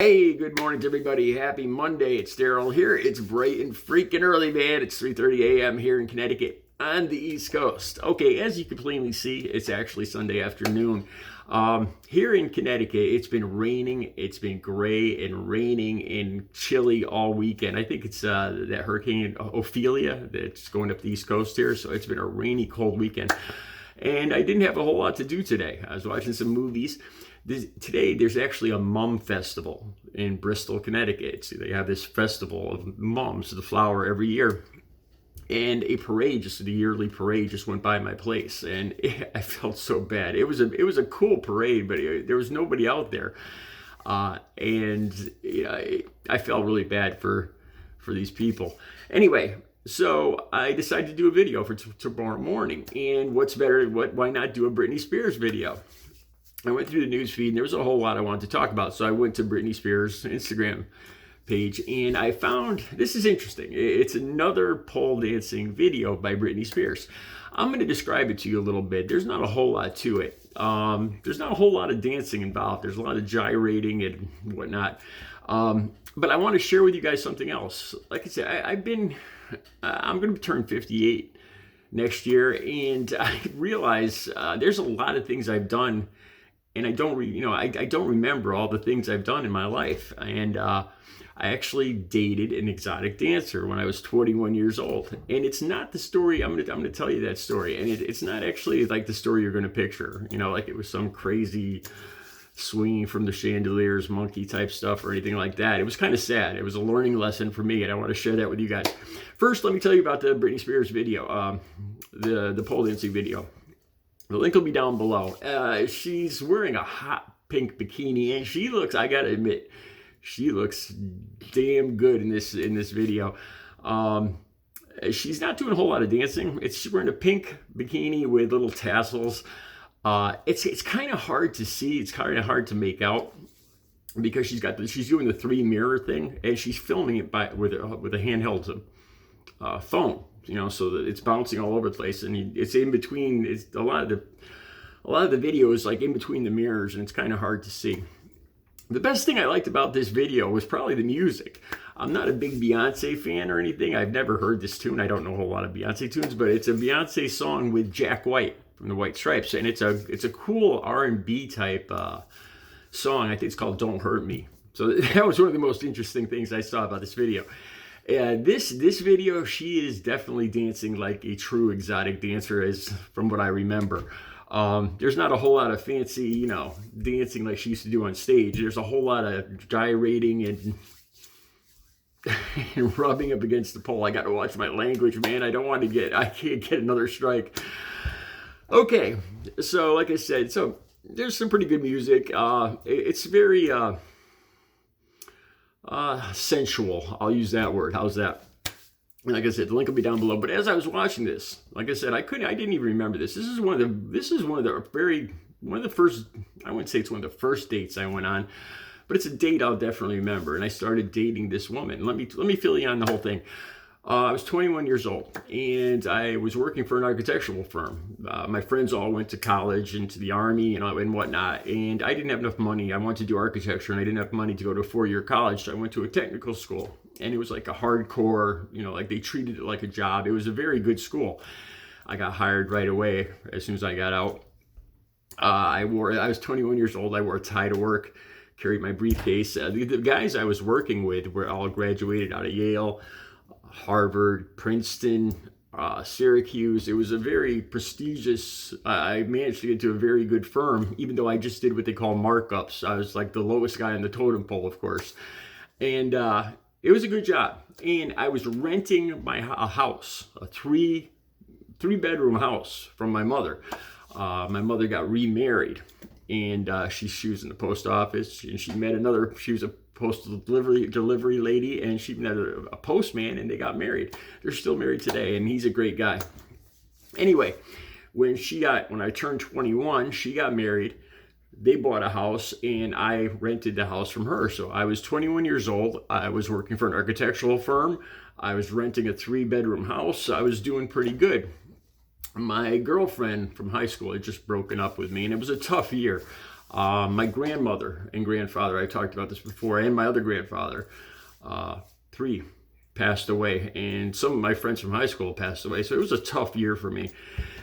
Hey, good morning to everybody. Happy Monday. It's Daryl here. It's bright and freaking early, man. It's 3:30 a.m. here in Connecticut on the East Coast. Okay, as you can plainly see, it's actually Sunday afternoon. Here in Connecticut, it's been raining. It's been gray and raining and chilly all weekend. I think it's that Hurricane Ophelia that's going up the East Coast here. So it's been a rainy, cold weekend. And I didn't have a whole lot to do today. I was watching some movies. Today, there's actually a mum festival in Bristol, Connecticut. So they have this festival of mums, the flower, every year. And a parade, just the yearly parade, just went by my place, and I felt so bad. It was a cool parade, but there was nobody out there, and I felt really bad for these people. Anyway, so I decided to do a video for tomorrow morning, and what's better? Why not do a Britney Spears video? I went through the news feed, and there was a whole lot I wanted to talk about. So I went to Britney Spears' Instagram page, and I found, this is interesting. It's another pole dancing video by Britney Spears. I'm going to describe it to you a little bit. There's not a whole lot to it. There's not a whole lot of dancing involved. There's a lot of gyrating and whatnot. But I want to share with you guys something else. Like I said, I'm going to turn 58 next year, and I realize there's a lot of things I've done, and I don't remember all the things I've done in my life. And I actually dated an exotic dancer when I was 21 years old. And it's not the story, I'm gonna tell you that story. And it's not actually like the story you're gonna picture, like it was some crazy swinging from the chandeliers, monkey type stuff or anything like that. It was kind of sad. It was a learning lesson for me, and I want to share that with you guys. First, let me tell you about the Britney Spears video, the pole dancing video. The link will be down below. She's wearing a hot pink bikini, and she looks, I gotta admit, she looks damn good in this video. She's not doing a whole lot of dancing. She's wearing a pink bikini with little tassels. It's kind of hard to see. It's kind of hard to make out because she's doing the 3 mirror thing, and she's filming it with a handheld phone. So that it's bouncing all over the place, and it's in between. It's a lot of the video is like in between the mirrors, and it's kind of hard to see. The best thing I liked about this video was probably the music. I'm not a big Beyonce fan or anything. I've never heard this tune. I don't know a whole lot of Beyonce tunes, but it's a Beyonce song with Jack White from the White Stripes, and it's a cool R&B type song. I think it's called "Don't Hurt Me." So that was one of the most interesting things I saw about this video. This video, she is definitely dancing like a true exotic dancer, as from what I remember. There's not a whole lot of fancy, dancing like she used to do on stage. There's a whole lot of gyrating and and rubbing up against the pole. I got to watch my language, man. I can't get another strike. Okay, so like I said, so there's some pretty good music. It's very sensual. I'll use that word. How's that? Like I said, the link will be down below. But as I was watching this, like I said, I didn't even remember this. This is one of the first, I wouldn't say it's one of the first dates I went on, but it's a date I'll definitely remember. And I started dating this woman. Let me fill you on the whole thing. I was 21 years old, and I was working for an architectural firm. My friends all went to college and to the Army and whatnot, and I didn't have enough money. I wanted to do architecture, and I didn't have money to go to a 4-year college, so I went to a technical school, and it was like a hardcore, like they treated it like a job. It was a very good school. I got hired right away as soon as I got out. I was 21 years old. I wore a tie to work, carried my briefcase. The guys I was working with were all graduated out of Yale, Harvard, Princeton, Syracuse. It was a very prestigious, I managed to get to a very good firm, even though I just did what they call markups. I was like the lowest guy on the totem pole, of course. And it was a good job. And I was renting a house, a three bedroom house from my mother. My mother got remarried, and she was in the post office, and she was a postal delivery lady, and she met a postman, and they got married. They're still married today, and he's a great guy. Anyway, when I turned 21, she got married. They bought a house, and I rented the house from her. So I was 21 years old. I was working for an architectural firm. I was renting a 3-bedroom house. I was doing pretty good. My girlfriend from high school had just broken up with me, and it was a tough year. My grandmother and grandfather, I talked about this before, and my other grandfather, three passed away, and some of my friends from high school passed away. So it was a tough year for me.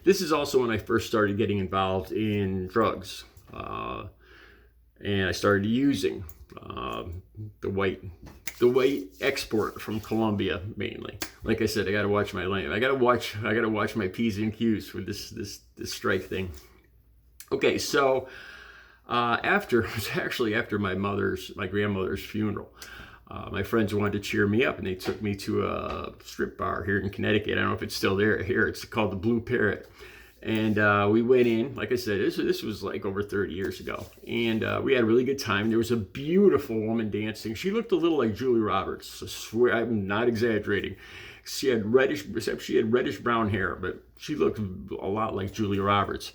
This is also when I first started getting involved in drugs, and I started using the white export from Colombia mainly. Like I said, I got to watch my language. I got to watch my P's and Q's with this strike thing. Okay, so it was actually after my grandmother's funeral. My friends wanted to cheer me up, and they took me to a strip bar here in Connecticut. I don't know if it's still there here. It's called the Blue Parrot. And we went in, like I said, this was like over 30 years ago. And we had a really good time. There was a beautiful woman dancing. She looked a little like Julie Roberts. I swear, I'm not exaggerating. She had reddish brown hair, but she looked a lot like Julie Roberts.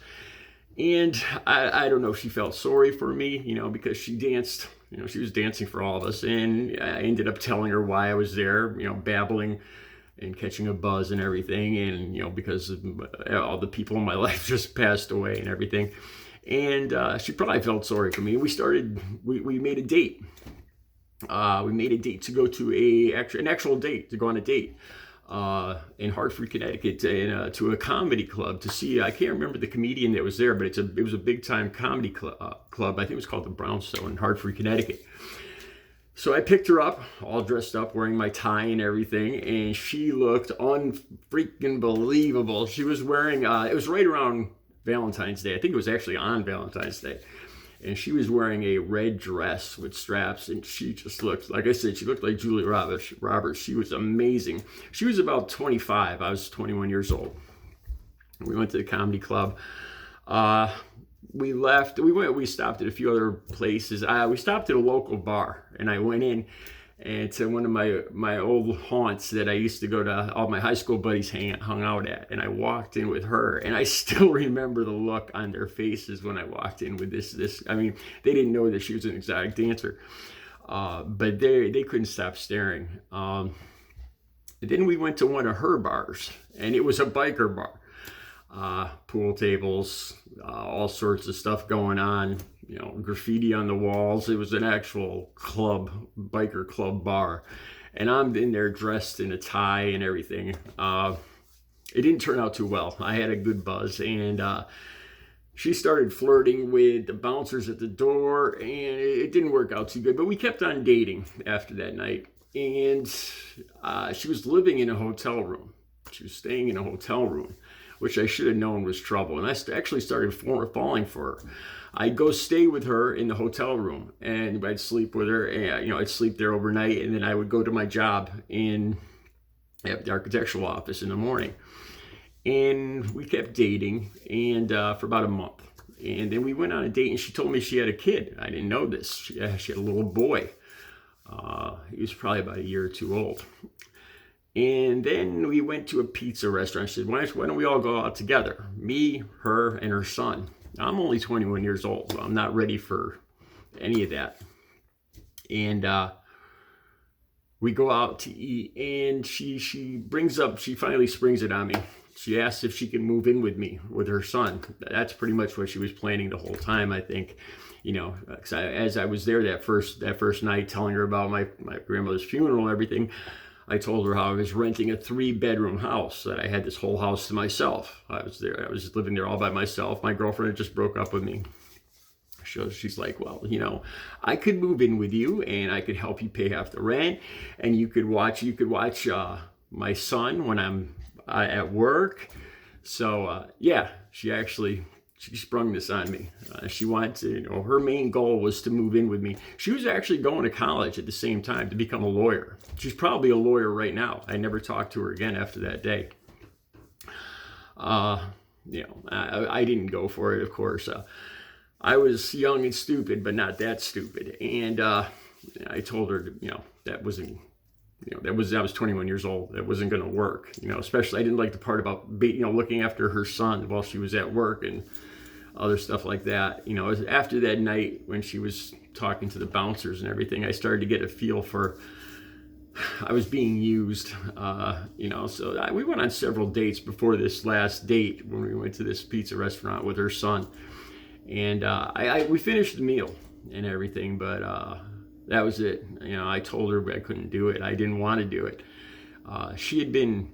And I don't know if she felt sorry for me, because she danced, she was dancing for all of us. And I ended up telling her why I was there, babbling and catching a buzz and everything. And, because all the people in my life just passed away and everything. And she probably felt sorry for me. We made a date. We made a date to go to an actual date, to go on a date. In Hartford, Connecticut, to a comedy club to see. I can't remember the comedian that was there, but it was a big time comedy club. I think it was called the Brownstone in Hartford, Connecticut. So I picked her up, all dressed up, wearing my tie and everything, and she looked unfreaking believable. She was wearing. It was right around Valentine's Day. I think it was actually on Valentine's Day. And she was wearing a red dress with straps, and she just looked, like I said, she looked like Julie Roberts. She was amazing. She was about 25. I was 21 years old. We went to the comedy club. We left. We stopped at a few other places. We stopped at a local bar, and I went in and to one of my old haunts that I used to go to, all my high school buddies hung out at. And I walked in with her, and I still remember the look on their faces when I walked in with this. I mean, they didn't know that she was an exotic dancer, but they couldn't stop staring. Then we went to one of her bars, and it was a biker bar. Pool tables, all sorts of stuff going on. Graffiti on the walls. It was an actual biker club bar. And I'm in there dressed in a tie and everything. It didn't turn out too well. I had a good buzz. And she started flirting with the bouncers at the door. And it didn't work out too good. But we kept on dating after that night. And she was living in a hotel room. She was staying in a hotel room, which I should have known was trouble. And I actually started falling for her. I'd go stay with her in the hotel room, and I'd sleep with her, and I'd sleep there overnight, and then I would go to my job at the architectural office in the morning. And we kept dating, and for about a month. And then we went on a date, and she told me she had a kid. I didn't know this. She had a little boy. He was probably about a year or two old. And then we went to a pizza restaurant. She said, why don't we all go out together? Me, her, and her son. I'm only 21 years old, so I'm not ready for any of that. And we go out to eat, and she finally springs it on me. She asks if she can move in with me, with her son. That's pretty much what she was planning the whole time, I think. As I was there that first night telling her about my grandmother's funeral and everything, I told her how I was renting a 3-bedroom house, that I had this whole house to myself. I was living there all by myself. My girlfriend had just broke up with me. So she's like, well, I could move in with you, and I could help you pay half the rent, and you could watch my son when I'm at work. So she sprung this on me. She wanted to, her main goal was to move in with me. She was actually going to college at the same time to become a lawyer. She's probably a lawyer right now. I never talked to her again after that day. I didn't go for it, of course. I was young and stupid, but not that stupid. And I told her, that wasn't, I was 21 years old. That wasn't going to work. Especially I didn't like the part about, looking after her son while she was at work and other stuff like that. After that night when she was talking to the bouncers and everything, I started to get a feel for, I was being used, so we went on several dates before this last date when we went to this pizza restaurant with her son. And we finished the meal and everything, but that was it. I told her I couldn't do it. I didn't want to do it. She had been,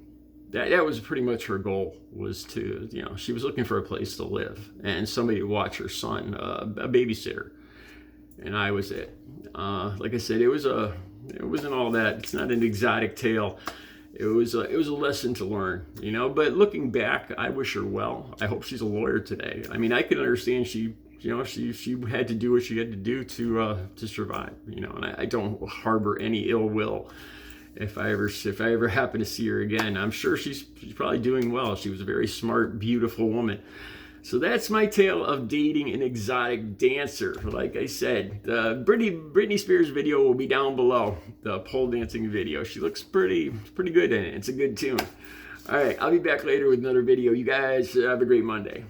that was pretty much her goal, was to, she was looking for a place to live and somebody to watch her son, a babysitter. And I was it. Like I said, it wasn't all that. It's not an exotic tale. It was a lesson to learn, But looking back, I wish her well. I hope she's a lawyer today. I mean, I can understand she had to do what she had to do to survive, And I don't harbor any ill will. If I ever happen to see her again, I'm sure she's probably doing well. She was a very smart, beautiful woman. So that's my tale of dating an exotic dancer. Like I said, the Britney Spears video will be down below, the pole dancing video. She looks pretty good in it. It's a good tune. All right, I'll be back later with another video. You guys have a great Monday.